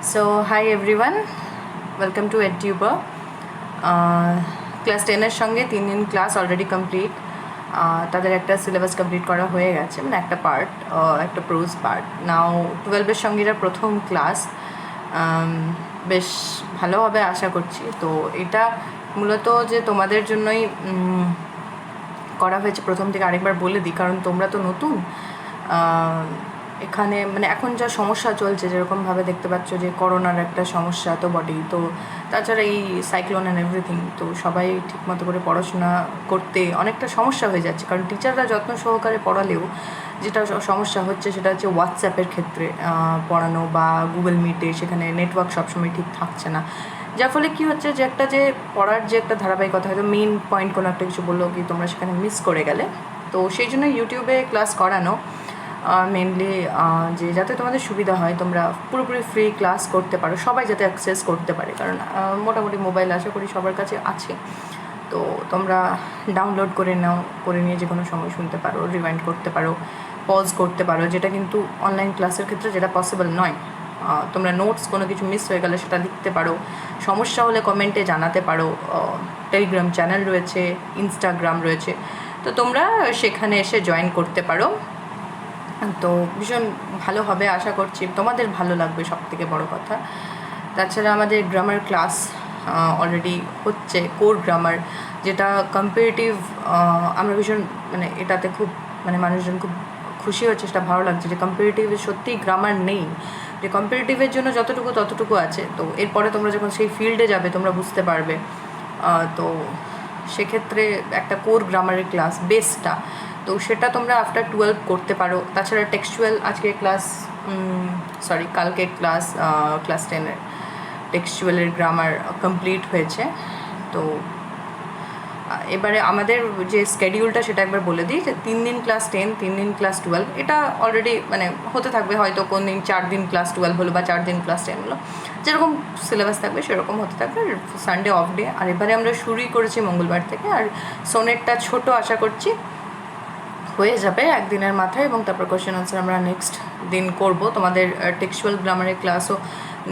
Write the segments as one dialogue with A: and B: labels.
A: So, hi everyone, welcome to EdTuber. Class 10-এর সঙ্গে 3 দিন ক্লাস অলরেডি কমপ্লিট। তাদের একটা সিলেবাস কমপ্লিট করা হয়ে গেছে, মানে একটা পার্ট, একটা প্রোজ পার্ট। নাও 12-এর সঙ্গে এটা প্রথম ক্লাস, বেশ ভালো হবে আশা করছি। তো এটা মূলত যে তোমাদের জন্যই করা হয়েছে প্রথম থেকে আরেকবার বলে দিই, কারণ তোমরা তো নতুন এখানে। মানে এখন যা সমস্যা চলছে, যেরকমভাবে দেখতে পাচ্ছ যে করোনার একটা সমস্যা তো বটেই, তো তাছাড়া এই সাইক্লোন অ্যান্ড এভরিথিং, তো সবাই ঠিকমতো করে পড়াশোনা করতে অনেকটা সমস্যা হয়ে যাচ্ছে। কারণ টিচাররা যত্ন সহকারে পড়ালেও যেটা সমস্যা হচ্ছে সেটা হচ্ছে হোয়াটসঅ্যাপের ক্ষেত্রে পড়ানো বা গুগল মিটে, সেখানে নেটওয়ার্ক সবসময় ঠিক থাকছে না। যার ফলে কী হচ্ছে যে একটা যে পড়ার যে একটা ধারাবাহিকতা, হয়তো মেইন পয়েন্ট কোনো একটা কিছু বললো কি তোমরা সেখানে মিস করে গেলে। তো সেই জন্য ইউটিউবে ক্লাস করানো মেনলি, যে যাতে তোমাদের সুবিধা হয়, তোমরা পুরোপুরি ফ্রি ক্লাস করতে পারো, সবাই যাতে অ্যাক্সেস করতে পারে। কারণ মোটামুটি মোবাইল আশা করি সবার কাছে আছে, তো তোমরা ডাউনলোড করে নাও, করে নিয়ে যে কোনো সময় শুনতে পারো, রিমাইন্ড করতে পারো, পজ করতে পারো, যেটা কিন্তু অনলাইন ক্লাসের ক্ষেত্রে যেটা পসিবল নয়। তোমরা নোটস কোনো কিছু মিস হয়ে গেলে সেটা লিখতে পারো, সমস্যা হলে কমেন্টে জানাতে পারো। টেলিগ্রাম চ্যানেল রয়েছে, ইনস্টাগ্রাম রয়েছে, তো তোমরা সেখানে এসে জয়েন করতে পারো। তো ভীষণ ভালো হবে আশা করছি, তোমাদের ভালো লাগবে সব থেকে বড়ো কথা। তাছাড়া আমাদের গ্রামার ক্লাস অলরেডি হচ্ছে, কোর গ্রামার, যেটা কম্পারেটিভ। আমরা ভীষণ মানে এটাতে খুব মানে মানুষজন খুব খুশি হচ্ছে, সেটা ভালো লাগছে যে কম্পারেটিভে সত্যিই গ্রামার নেই, যে কম্পারেটিভের জন্য যতটুকু ততটুকু আছে। তো এরপরে তোমরা যখন সেই ফিল্ডে যাবে তোমরা বুঝতে পারবে। তো সেক্ষেত্রে একটা কোর গ্রামারের ক্লাস বেসটা, তো সেটা তোমরা আফটার 12 করতে পারো। তাছাড়া টেক্সচুয়াল আজকে ক্লাস, কালকে ক্লাস 10-এর টেক্সচুয়ালের গ্রামার কমপ্লিট হয়েছে। তো এবারে আমাদের যে স্কেডিউলটা সেটা একবার বলে দিই, যে 3 দিন ক্লাস 10, 3 দিন ক্লাস 12, এটা অলরেডি মানে হতে থাকবে। হয়তো কোন দিন 4 দিন ক্লাস 12 হলো বা 4 দিন ক্লাস 10 হলো, যেরকম সিলেবাস থাকবে সেরকম হতে থাকবে। Sunday off day. আর এবারে আমরা শুরুই করেছি মঙ্গলবার থেকে, আর সোনেটটা ছোট আশা করছি হয়ে যাবে একদিনের মাথায়, এবং তারপর কোয়েশ্চেন আনসার আমরা নেক্সট দিন করব। তোমাদের টেক্সচুয়াল গ্রামারের ক্লাসও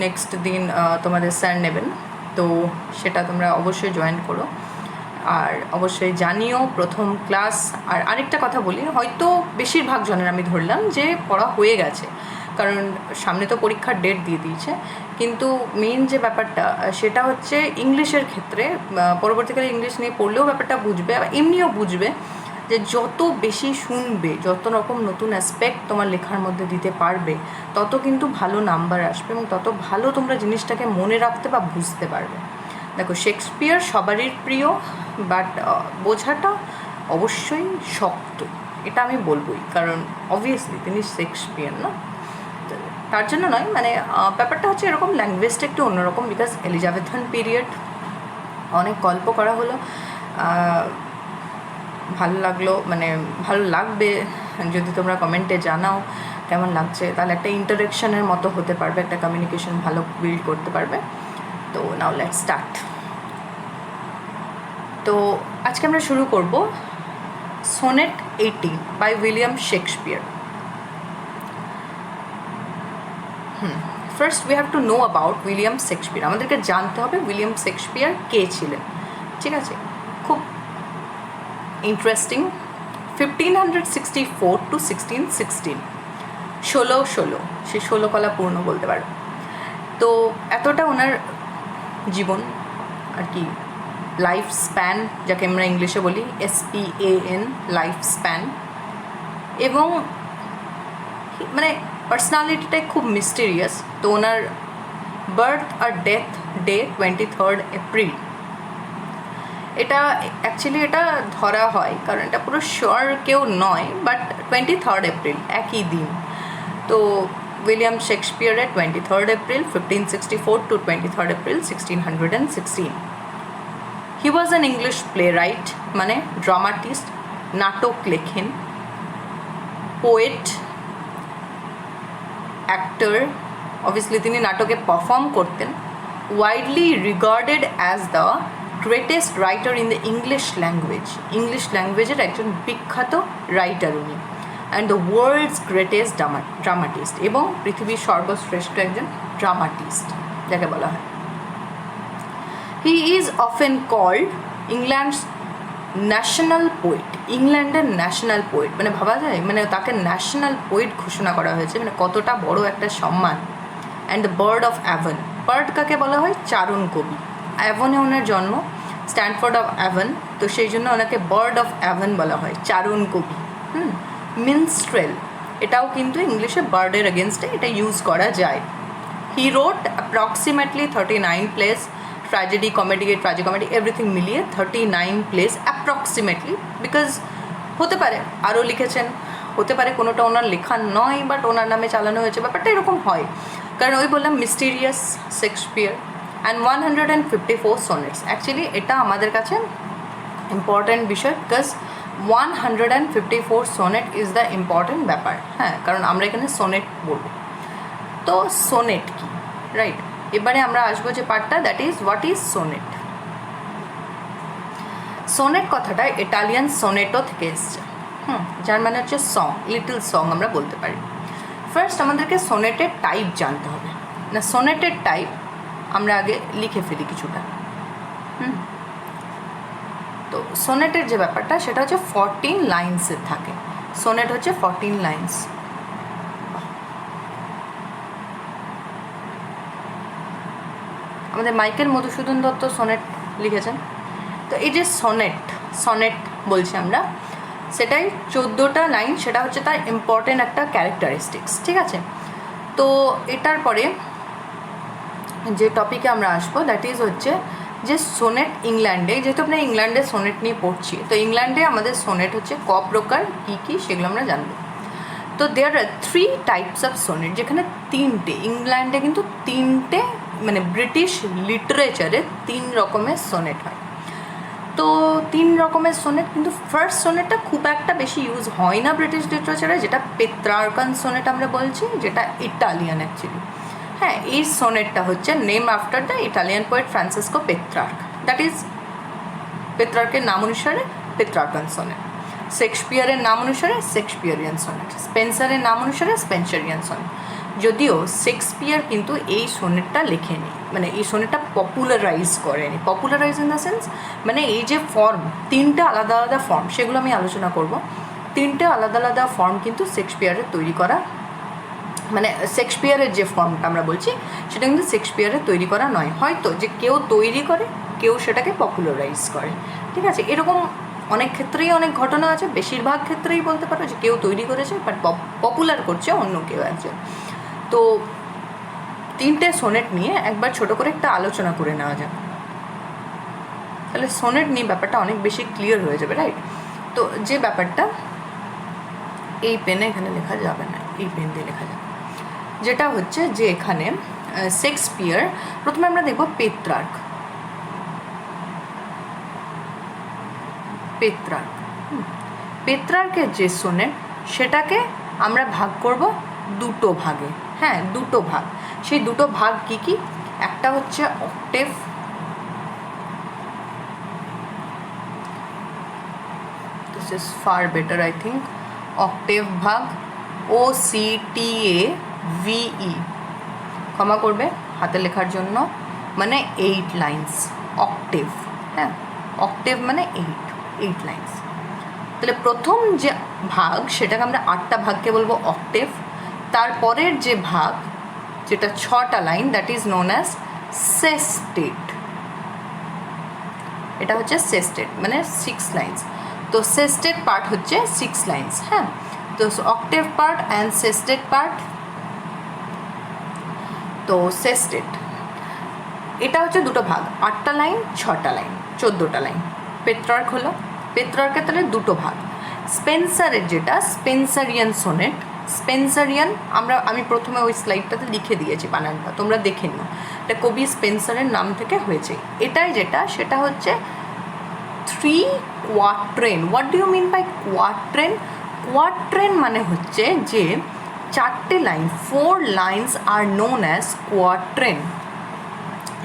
A: নেক্সট দিন তোমাদের স্যার নেবেন, তো সেটা তোমরা অবশ্যই জয়েন করো। আর অবশ্যই জানিও প্রথম ক্লাস। আর আরেকটা কথা বলি, হয়তো বেশিরভাগ জনের আমি ধরলাম যে পড়া হয়ে গেছে, কারণ সামনে তো পরীক্ষার ডেট দিয়ে দিয়েছে। কিন্তু মেইন যে ব্যাপারটা সেটা হচ্ছে ইংলিশের ক্ষেত্রে, পরবর্তীকালে ইংলিশ নিয়ে পড়লেও ব্যাপারটা বুঝবে, আর এমনিও বুঝবে যে যত বেশি শুনবে, যত রকম নতুন অ্যাসপেক্ট তোমার লেখার মধ্যে দিতে পারবে, তত কিন্তু ভালো নাম্বার আসবে, এবং তত ভালো তোমরা জিনিসটাকে মনে রাখতে বা বুঝতে পারবে। দেখো, শেক্সপিয়ার সবারই প্রিয়, বাট বোঝাটা অবশ্যই শক্ত, এটা আমি বলবোই। কারণ অবভিয়াসলি তিনি শেক্সপিয়ার না, তার জন্য নয়, মানে ব্যাপারটা হচ্ছে এরকম, ল্যাঙ্গুয়েজটা একটু অন্যরকম, বিকজ এলিজাবেথান পিরিয়ড, অনেক গল্প করা হলো। ভালো লাগলো, মানে ভালো লাগবে যদি তোমরা কমেন্টে জানাও কেমন লাগছে, তাহলে একটা ইন্টারেকশনের মতো হতে পারবে, একটা কমিউনিকেশন ভালো বিল্ড করতে পারবে। তো নাও লেটস স্টার্ট। তো আজকে আমরা শুরু করব sonnet 80 by William Shakespeare. First we have to know about William Shakespeare. আমাদেরকে জানতে হবে উইলিয়াম শেক্সপিয়ার কে ছিলেন, ঠিক আছে? খুব ইন্টারেস্টিং। 1564 to 1616, 16 সে 16 কলা পূর্ণ বলতে পারো। তো এতটা ওনার জীবন আর কি, লাইফ স্প্যান যাকে আমরা ইংলিশে বলি, SPAN, লাইফ স্প্যান। এবং মানে পার্সোনালিটিটাই খুব মিস্টেরিয়াস। তো ওনার বার্থ আর ডেথ ডে 23 এপ্রিল। এটা অ্যাকচুয়ালি এটা ধরা হয়, কারণ এটা পুরো শিওর কেউ নয়, বাট 23 এপ্রিল একই দিন। তো উইলিয়াম শেক্সপিয়ারের 23 April 1564 to 23 April 1616। He was an English playwright, মানে ড্রামাটিস্ট, নাটক লেখেন, পোয়েট, অ্যাক্টর। অবভিয়াসলি তিনি নাটকে পারফর্ম করতেন। Widely regarded as the greatest writer in the English language. English ল্যাঙ্গুয়েজের একজন বিখ্যাত রাইটার উনি। And the world's greatest dramatist, এবং পৃথিবীর সর্বশ্রেষ্ঠ একজন ড্রামাটিস্ট যাকে বলা হয়। He is often called England's national poet, ইংল্যান্ডের ন্যাশনাল পোয়েট, মানে ভাবা যায়, মানে তাকে ন্যাশনাল পোয়েট ঘোষণা করা হয়েছে, মানে কতটা বড় একটা সম্মান। And the bird of Avon, bird কাকে বলা হয়? চারণ কবি। অ্যাভনে ওনার জন্ম, স্ট্যানফোর্ড অফ অ্যাভন, তো সেই জন্য ওনাকে বার্ড অফ অ্যাভন বলা হয়, চারণ কবি। মিনস্ট্রেল, এটাও কিন্তু ইংলিশে বার্ডের এগেনস্টে এটা ইউজ করা যায়। He wrote approximately 39 plays, tragedy, comedy, tragicomedy everything মিলিয়ে 39 প্লেস অ্যাপ্রক্সিমেটলি, বিকজ হতে পারে আরও লিখেছেন, হতে পারে কোনোটা ওনার লেখা নয়, বাট ওনার নামে চালানো হয়েছে, ব্যাপারটা এরকম হয়। কারণ ওই বললাম mysterious Shakespeare, and 154 sonnets. Actually এটা আমাদের কাছে ইম্পর্ট্যান্ট বিষয়, because 154 sonnet is the important ব্যাপার। হ্যাঁ, কারণ আমরা এখানে সনেট বলবো। তো সোনেট কি, রাইট? এবারে আমরা আসবো যে পার্টটা, that is what is sonnet. Sonnet কথাটা ইটালিয়ান সোনেটো থেকে এসছে, যার মানে হচ্ছে সং, লিটল সং আমরা বলতে পারি। ফার্স্ট আমাদেরকে সোনেটের টাইপ জানতে হবে না, সোনেটের টাইপ আমরা আগে লিখে ফেলি কিছুটা। তো সোনেটের যে ব্যাপারটা সেটা হচ্ছে 14 লাইন্সের থাকে। সোনেট হচ্ছে 14 লাইন্স। আমাদের মাইকেল মধুসূদন দত্ত সোনেট লিখেছেন। তো এই যে সনেট বলছি আমরা, সেটাই 14টা লাইন, সেটা হচ্ছে তার ইম্পর্টেন্ট একটা ক্যারেক্টারিস্টিক্স, ঠিক আছে? তো এটার পরে যে টপিকে আমরা আসবো, দ্যাট ইজ হচ্ছে যে সোনেট ইংল্যান্ডে, যেহেতু আমরা ইংল্যান্ডে সোনেট নিয়ে পড়ছি, তো ইংল্যান্ডে আমাদের সোনেট হচ্ছে ক প্রকার, কী কী সেগুলো আমরা জানবো। তো দেয়ার আর 3 টাইপস অফ সোনেট, যেখানে 3টে, ইংল্যান্ডে কিন্তু 3টে, মানে ব্রিটিশ লিটারেচারে 3 রকমের সোনেট হয়। তো 3 রকমের সোনেট, কিন্তু ফার্স্ট সোনেটটা খুব একটা বেশি ইউজ হয় না ব্রিটিশ লিটারেচারে, যেটা পেত্রার্কান সোনেট আমরা বলছি, যেটা ইটালিয়ান অ্যাকচুয়ালি। হ্যাঁ, এই সোনেটটা হচ্ছে name after the Italian poet Francesco Petrarch, that is পেত্রার্কের নাম অনুসারে পেত্রার্কান সোনেট। শেক্সপিয়ারের নাম অনুসারে শেক্সপিয়ারিয়ান সোনেট, স্পেন্সারের নাম অনুসারে স্পেন্সারিয়ান সোনেট। যদিও শেক্সপিয়ার কিন্তু এই সোনেটটা লেখেনি, মানে এই সোনেটটা পপুলারাইজ করেনি। পপুলারাইজ ইন দ্য সেন্স, মানে এই যে ফর্ম, 3টে আলাদা আলাদা ফর্ম, সেগুলো আমি আলোচনা করব। 3টে আলাদা আলাদা ফর্ম কিন্তু শেক্সপিয়ারের তৈরি করা, মানে শেক্সপিয়ারের যে ফর্মটা আমরা বলছি সেটা কিন্তু শেক্সপিয়ারের তৈরি করা নয়। হয়তো যে কেউ তৈরি করে, কেউ সেটাকে পপুলারাইজ করে, ঠিক আছে? এরকম অনেক ক্ষেত্রেই অনেক ঘটনা আছে, বেশিরভাগ ক্ষেত্রেই বলতে পারো যে কেউ তৈরি করেছে, বাট পপুলার করছে অন্য কেউ একজন। তো 3টে সোনেট নিয়ে একবার ছোট করে একটা আলোচনা করে নেওয়া যাক, তাহলে সোনেট নিয়ে ব্যাপারটা অনেক বেশি ক্লিয়ার হয়ে যাবে, রাইট? তো যে ব্যাপারটা, এই পেনে এখানে লেখা যাবে না, এই পেন দিয়ে লেখা যাবে, যেটা হচ্ছে যে এখানে শেক্সপিয়ার, প্রথমে আমরা দেখব পেত্রার্কের যে সোনেট, সেটাকে আমরা ভাগ করব 2টো ভাগে। হ্যাঁ, 2টো ভাগ। সেই 2টো ভাগ কি কি? একটা হচ্ছে octave, this is far better I think, octave ভাগ, OCTAVE, ক্ষমা করবে হাতে লেখার জন্য, মানে 8 লাইন্স অক্টেভ। হ্যাঁ, অক্টেভ মানে 8 লাইন্স। তাহলে প্রথম যে ভাগ সেটাকে আমরা 8টা ভাগকে বলবো অক্টেভ। তারপরের যে ভাগ, যেটা 6টা line, that is known as sestet. এটা হচ্ছে সেস্টেট, মানে 6 লাইন্স। তো সেস্টেট পার্ট হচ্ছে 6 লাইন্স। হ্যাঁ, তো অক্টেভ পার্ট অ্যান্ড সেস্টেট পার্ট। তো সেস্টেট এটা হচ্ছে 2টো ভাগ, 8টা লাইন, 6টা লাইন, 14টা লাইন। পেত্রার্ক হলো, পেত্রার্কের তাহলে 2টো ভাগ। স্পেন্সারের যেটা স্পেন্সারিয়ান সোনেট, স্পেন্সারিয়ান আমি প্রথমে ওই স্লাইডটাতে লিখে দিয়েছি বানানটা, তোমরা দেখে নিও, এটা কবি স্পেন্সারের নাম থেকে হয়েছে। এটাই যেটা, সেটা হচ্ছে 3 quatrain. What do you mean by quatrain? Quatrain মানে হচ্ছে যে 4টে লাইন, 4 লাইন্স আর নোন অ্যাজ কোয়াট্রেন।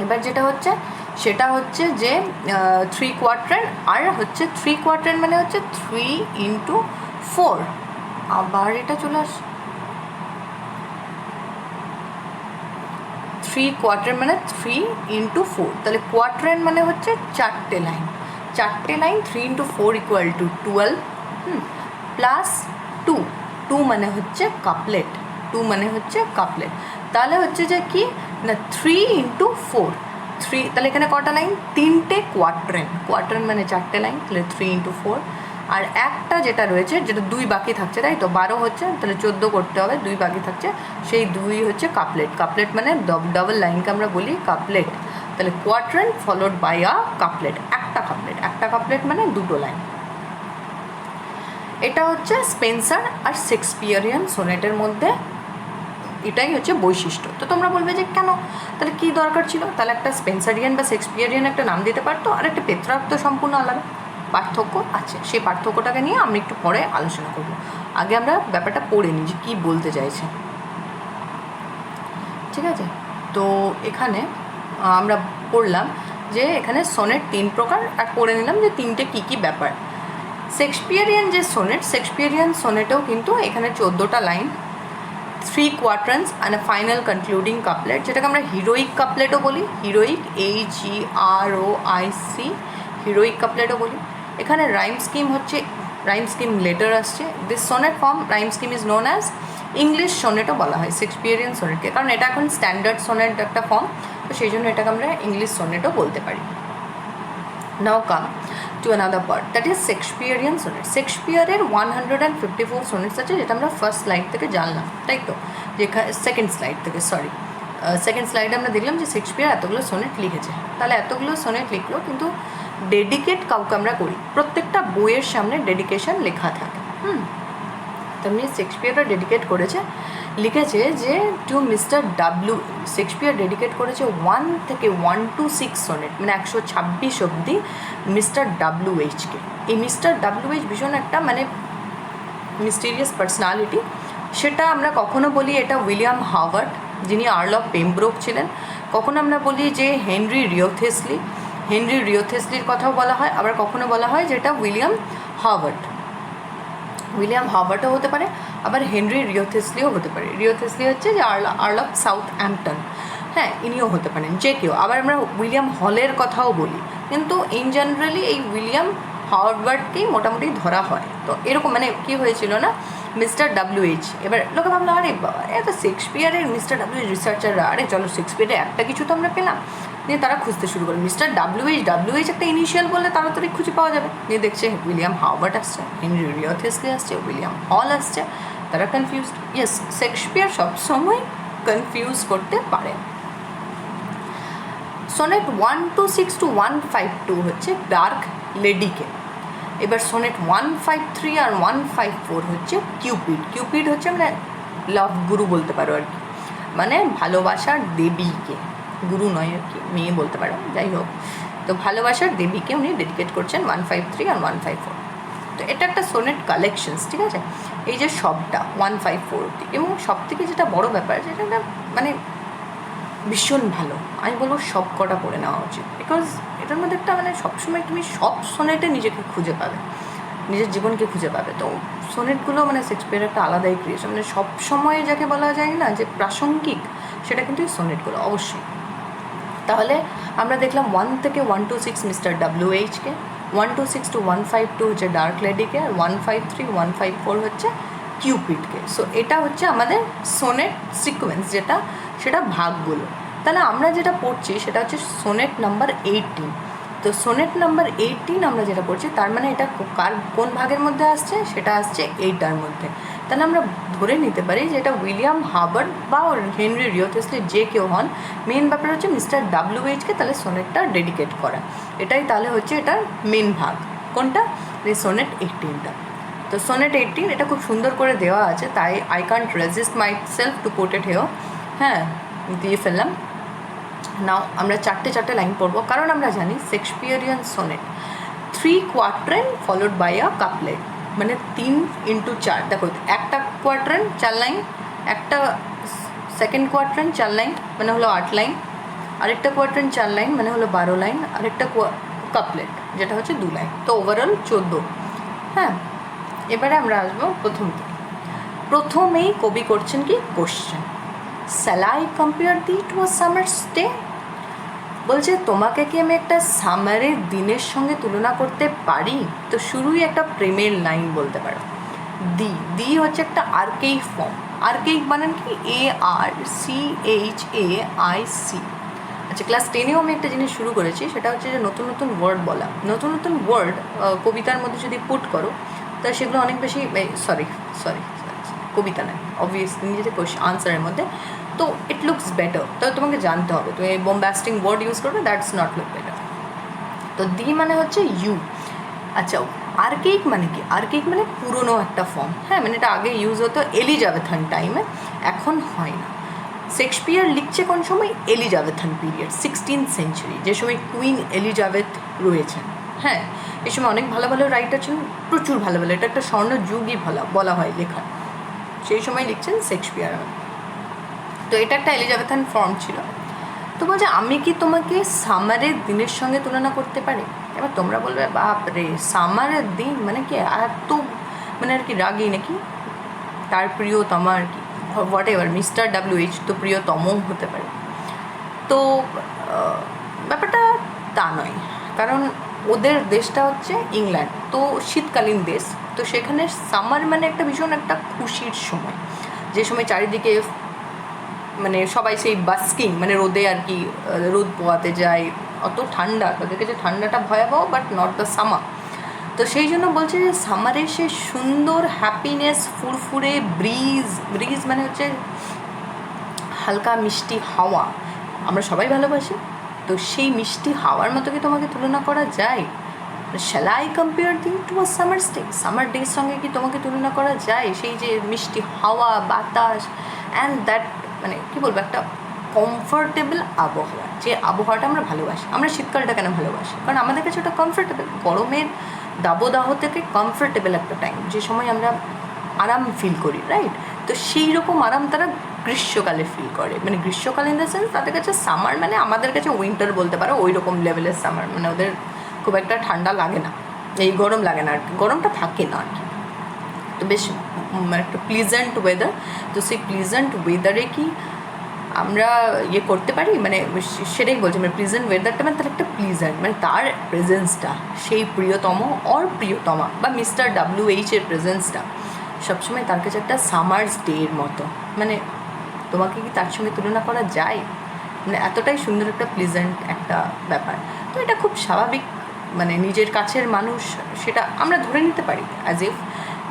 A: এবার যেটা হচ্ছে সেটা হচ্ছে যে 3 কোয়াট্রেন, আর হচ্ছে 3 কোয়াট্রেন মানে হচ্ছে 3 × 4, আবার এটা চলে আস 3 কোয়ার্টার মানে 3 ইন্টু 4, তাহলে কোয়ার্টারেন মানে হচ্ছে 4টে লাইন, 4টে line 3 into 4 equal to 12, plus 2 মানে হচ্ছে কাপলেট, 2 মানে হচ্ছে কাপলেট। তাহলে হচ্ছে যে কি না 3 ইন্টু 4, 3, তাহলে এখানে কটা লাইন, 3টে কোয়ার্টারেন, কোয়ার্টারেন মানে 4টে লাইন, তাহলে 3 ইন্টু 4, আর একটা যেটা রয়েছে যেটা 2 বাকি থাকছে, তাই তো 12 হচ্ছে, তাহলে 14 করতে হবে, 2 বাকি থাকছে, সেই 2 হচ্ছে কাপলেট, কাপলেট মানে ডাবল লাইনকে আমরা বলি কাপলেট। তাহলে কোয়ার্টারেন ফলোড বাই আ কাপলেট, একটা কাপলেট, একটা কাপলেট মানে 2টো লাইন। এটা হচ্ছে স্পেন্সার আর শেক্সপিয়ারিয়ান সোনেটের মধ্যে এটাই হচ্ছে বৈশিষ্ট্য। তো তোমরা বলবে যে কেন, তাহলে কী দরকার ছিল, তাহলে একটা স্পেন্সারিয়ান বা শেক্সপিয়ারিয়ান একটা নাম দিতে পারতো, আর একটা পেত্রার্ক তো সম্পূর্ণ আলাদা, পার্থক্য আছে, সেই পার্থক্যটাকে নিয়ে আমরা একটু পরে আলোচনা করব। আগে আমরা ব্যাপারটা পড়ে নিই যে কী বলতে চাইছে, ঠিক আছে। তো এখানে আমরা পড়লাম যে এখানে সোনেট 3 প্রকার, আর পড়ে নিলাম যে 3টে কী কী ব্যাপার। শেক্সপিয়ারিয়ান যে সোনেট, শেক্সপিয়ারিয়ান সোনেটেও কিন্তু এখানে 14টা line, 3 quatrains and a final concluding couplet, যেটাকে আমরা হিরোইক কাপলেটও বলি, হিরোইক HEROIC, হিরোইক কাপলেটও বলি। এখানে রাইম স্কিম হচ্ছে, রাইম স্কিম লেটার আসছে, this sonnet form rhyme scheme is known as English সোনেটও বলা হয় শেক্সপিয়ারিয়ান সোনেটকে, কারণ এটা এখন স্ট্যান্ডার্ড সোনেট একটা ফর্ম, তো সেই জন্য এটাকে আমরা ইংলিশ সোনেটও বলতে পারি। Now come to another part, that is Shakespearean sonnet. শেক্সপিয়ারের 154 সোনেটস আছে, যেটা আমরা ফার্স্ট স্লাইড থেকে জানলাম, তাই তো, যেখানে সেকেন্ড স্লাইড থেকে, সেকেন্ড স্লাইডে আমরা দেখলাম যে শেক্সপিয়ার এতগুলো সোনেট লিখেছে। তাহলে এতগুলো সোনেট লিখলো, কিন্তু ডেডিকেট কাউকে আমরা করি, প্রত্যেকটা বইয়ের সামনে ডেডিকেশন লেখা থাকে। তেমনি শেক্সপিয়ারও ডেডিকেট করেছে, লিখেছে যে to mister W, Shakespeare dedicate করেছে 1 থেকে 1 to 6 সোনেট, মানে 126 অবধি মিস্টার WH-কে। এই মিস্টার WH ভীষণ একটা মানে মিস্টিরিয়াস পার্সোনালিটি, সেটা আমরা কখনো বলি এটা উইলিয়াম হাওয়ার্ড, যিনি আর্ল অফ পেমব্রোক ছিলেন, কখনো আমরা বলি যে হেনরি রিওথেসলি, হেনরি রিওথেসলির কথাও বলা হয়, আবার কখনো বলা হয় যেটা উইলিয়াম হাওয়ার্ড, উইলিয়াম হাওয়ার্ডও হতে পারে, আবার হেনরি রিওথেসলিও হতে পারে। রিওথেসলি হচ্ছে যে আর্ল অফ সাউথ অ্যাম্পটন, হ্যাঁ, ইনিও হতে পারেন, যে কেউ। আবার আমরা উইলিয়াম হলের কথাও বলি, কিন্তু ইন জেনারেলি এই উইলিয়াম হাওয়ার্ডকেই মোটামুটি ধরা হয়। তো এরকম মানে কী হয়েছিল না, মিস্টার WH, এবার লোকে ভাবলো আরে বাবা এত শেক্সপিয়ারের মিস্টার WH রিসার্চাররা, আরে চলো শেক্সপিয়ারের একটা কিছু তো আমরা পেলাম, দিয়ে তারা খুঁজতে শুরু করে মিস্টার WH একটা ইনিশিয়াল বললে তাড়াতাড়ি খুঁজে পাওয়া যাবে, দিয়ে দেখছে উইলিয়াম হাওয়ার্ড আসছে, হেনরি রিওথেসলি আসছে, উইলিয়াম হল আসছে, তারা কনফিউজড। ইয়েস, শেক্সপিয়ার সবসময় কনফিউজ করতে পারে। সোনেট 126 to 152 হচ্ছে ডার্ক লেডিকে। এবার সোনেট 153 আর 154 হচ্ছে কিউপিড। কিউপিড হচ্ছে মানে লাভ গুরু বলতে পারো আর কি, মানে ভালোবাসার দেবীকে, গুরু নয় আর কি, মেয়ে বলতে পারো, যাই হোক। তো ভালোবাসার দেবীকে উনি ডেডিকেট করছেন 153 আর 154। তো এটা একটা সোনেট কালেকশনস, ঠিক আছে, এই যে সবটা 154 অব্দি। এবং সব থেকে যেটা বড় ব্যাপার, যেটা মানে ভীষণ ভালো, আমি বলবো সব কটা পড়ে নেওয়া উচিত, বিকজ এটার মধ্যে একটা মানে সবসময় তুমি সব সোনেটে নিজেকে খুঁজে পাবে, নিজের জীবনকে খুঁজে পাবে। তো সোনেটগুলো মানে শেক্সপিয়ারের একটা আলাদাই ক্রিয়েশন, মানে সব সময় যাকে বলা যায় না যে প্রাসঙ্গিক, সেটা কিন্তু এই সোনেটগুলো অবশ্যই। তাহলে আমরা দেখলাম 1 থেকে 1 to 6 মিস্টার WH-কে, 126 to 152 হচ্ছে ডার্ক লেডিকে, আর 153 154 হচ্ছে কিউপিডকে। সো এটা হচ্ছে আমাদের সোনেট সিকোয়েন্স, যেটা সেটা ভাগগুলো। তাহলে আমরা যেটা পড়ছি সেটা হচ্ছে সোনেট নাম্বার 18। তো সোনেট নাম্বার 18 আমরা যেটা পড়ছি, তার মানে এটা কোন ভাগের মধ্যে আসছে, সেটা আসছে এইটার মধ্যে। তাহলে আমরা ধরে নিতে পারি যে এটা উইলিয়াম হাওয়ার্ড বা হেনরি রিওথেসলি যে কেউ হন, মেন ব্যাপার হচ্ছে মিস্টার WH-কে তাহলে সোনেটটা ডেডিকেট করা, এটাই তাহলে হচ্ছে এটার মেন ভাগ। কোনটা, এই সোনেট 18টা। তো সোনেট 18 এটা খুব সুন্দর করে দেওয়া আছে, তাই I can't resist my self to put it here, হ্যাঁ, দিয়ে ফেললাম। নাও আমরা চারটে লাইন পড়বো, কারণ আমরা জানি Shakespearean sonnet 3 quatrain followed by a couplet, মানে 3 into 4। দেখো, একটা কোয়ার্টারেন 4 লাইন, একটা সেকেন্ড কোয়ার্টারেন 4 লাইন মানে হলো 8 লাইন, আরেকটা কোয়ার্টারেন 4 লাইন মানে হলো 12 লাইন, আরেকটা কাপলেট যেটা হচ্ছে 2 লাইন, তো ওভারঅল 14। হ্যাঁ, এবারে আমরা আসবো প্রথম থেকে। প্রথমেই কবি করছেন কি question, shall I compare thee to a summer's day, বলছে তোমাকে কি আমি একটা সামারের দিনের সঙ্গে তুলনা করতে পারি? তো শুরুই একটা প্রেমের লাইন বলতে পারো। দি হচ্ছে একটা আর্কেইক ফর্ম। আর্কেইক মানে কি? ARCHAIC। আচ্ছা, ক্লাস 10এও আমি একটা জিনিস শুরু করেছি, সেটা হচ্ছে যে নতুন নতুন ওয়ার্ড বলা। নতুন নতুন ওয়ার্ড কবিতার মধ্যে যদি পুট করো তা সেগুলো অনেক বেশি, সরি কবিতা নয়, অবভিয়াসলি নিজেদের আনসারের মধ্যে, তো ইট লুকস বেটার। তবে তোমাকে জানতে হবে, তুমি বোম্বাস্টিং ওয়ার্ড ইউজ করবে, দ্যাটস নট লুক বেটার। তো দি মানে হচ্ছে ইউ। আচ্ছা, আর্কেইক মানে কি? আর্কেইক মানে পুরনো একটা ফর্ম। হ্যাঁ, মানে এটা আগে ইউজ হতো এলিজাবেথান টাইমে, এখন হয় না। শেক্সপিয়ার লিখছে কোন সময়? এলিজাবেথান পিরিয়ড, 16th সেঞ্চুরি, যে সময় কুইন এলিজাবেথ রয়েছেন। হ্যাঁ, এই সময় অনেক ভালো ভালো রাইটার ছিলেন, প্রচুর ভালো ভালো, এটা একটা স্বর্ণ যুগই বলা হয় লেখা। সেই সময় লিখছেন শেক্সপিয়ার। তো এটা একটা এলিজাবেথান ফর্ম ছিল। তো বলছে আমি কি তোমাকে সামারের দিনের সঙ্গে তুলনা করতে পারি? এবার তোমরা বলবে বাপরে, সামারের দিন মানে কি এত, মানে আর কি রাগী নাকি? তার প্রিয়তমা আর কি, হোয়াট এভার, মিস্টার WH তো প্রিয়তমও হতে পারে। তো ব্যাপারটা তা নয়, কারণ ওদের দেশটা হচ্ছে ইংল্যান্ড, তো শীতকালীন দেশ, তো সেখানে সামার মানে একটা ভীষণ একটা খুশির সময়, যে সময় চারিদিকে মানে সবাই সেই বাস্কিং মানে রোদে আর কি, রোদ পোয়াতে যায়, অত ঠান্ডা, তাদের কাছে ঠান্ডাটা ভয়াবহ, বাট নট দ্য সামার। তো সেই জন্য বলছে যে সামারে সে সুন্দর হ্যাপিনেস, ফুরফুরে ব্রিজ মানে হচ্ছে হালকা মিষ্টি হাওয়া, আমরা সবাই ভালোবাসি। তো সেই মিষ্টি হাওয়ার মতো কি তোমাকে তুলনা করা যায়? Shall I compare thee to a summer day? Summer ডের সঙ্গে কি তোমাকে তুলনা করা যায়? সেই যে মিষ্টি হাওয়া, বাতাস, অ্যান্ড দ্যাট মানে কী বলবো, একটা কমফর্টেবল আবহাওয়া, যে আবহাওয়াটা আমরা ভালোবাসি। আমরা শীতকালটা কেন ভালোবাসি? কারণ আমাদের কাছে ওটা কমফর্টেবল, গরমের দাবদাহ থেকে কমফর্টেবল একটা টাইম, যে সময় আমরা আরাম ফিল করি, রাইট? তো সেই রকম আরাম তারা গ্রীষ্মকালে ফিল করে, মানে গ্রীষ্মকাল ইন দ্য সেন্স তাদের কাছে সামার মানে আমাদের কাছে উইন্টার বলতে পারো, ওই রকম লেভেলের সামার, মানে ওদের খুব একটা ঠান্ডা লাগে না, এই গরম লাগে না আর কি, গরমটা থাকে না আর কি। তো বেশ মানে একটা প্লিজেন্ট ওয়েদার। তো সেই প্লিজেন্ট ওয়েদারে কি আমরা ইয়ে করতে পারি? মানে সেটাই বলছি, মানে প্লিজেন্ট ওয়েদারটা মানে তার একটা প্লিজেন্ট, মানে তার প্রেজেন্সটা, সেই প্রিয়তম অর প্রিয়তমা বা মিস্টার WH এর প্রেজেন্সটা সবসময় তার কাছে একটা সামার্স ডের মতো। মানে তোমাকে কি তার সঙ্গে তুলনা করা যায়? মানে এতটাই সুন্দর একটা প্লিজেন্ট একটা ব্যাপার। তো এটা খুব স্বাভাবিক, মানে নিজের কাছের মানুষ সেটা আমরা ধরে নিতে পারি অ্যাজ ইফ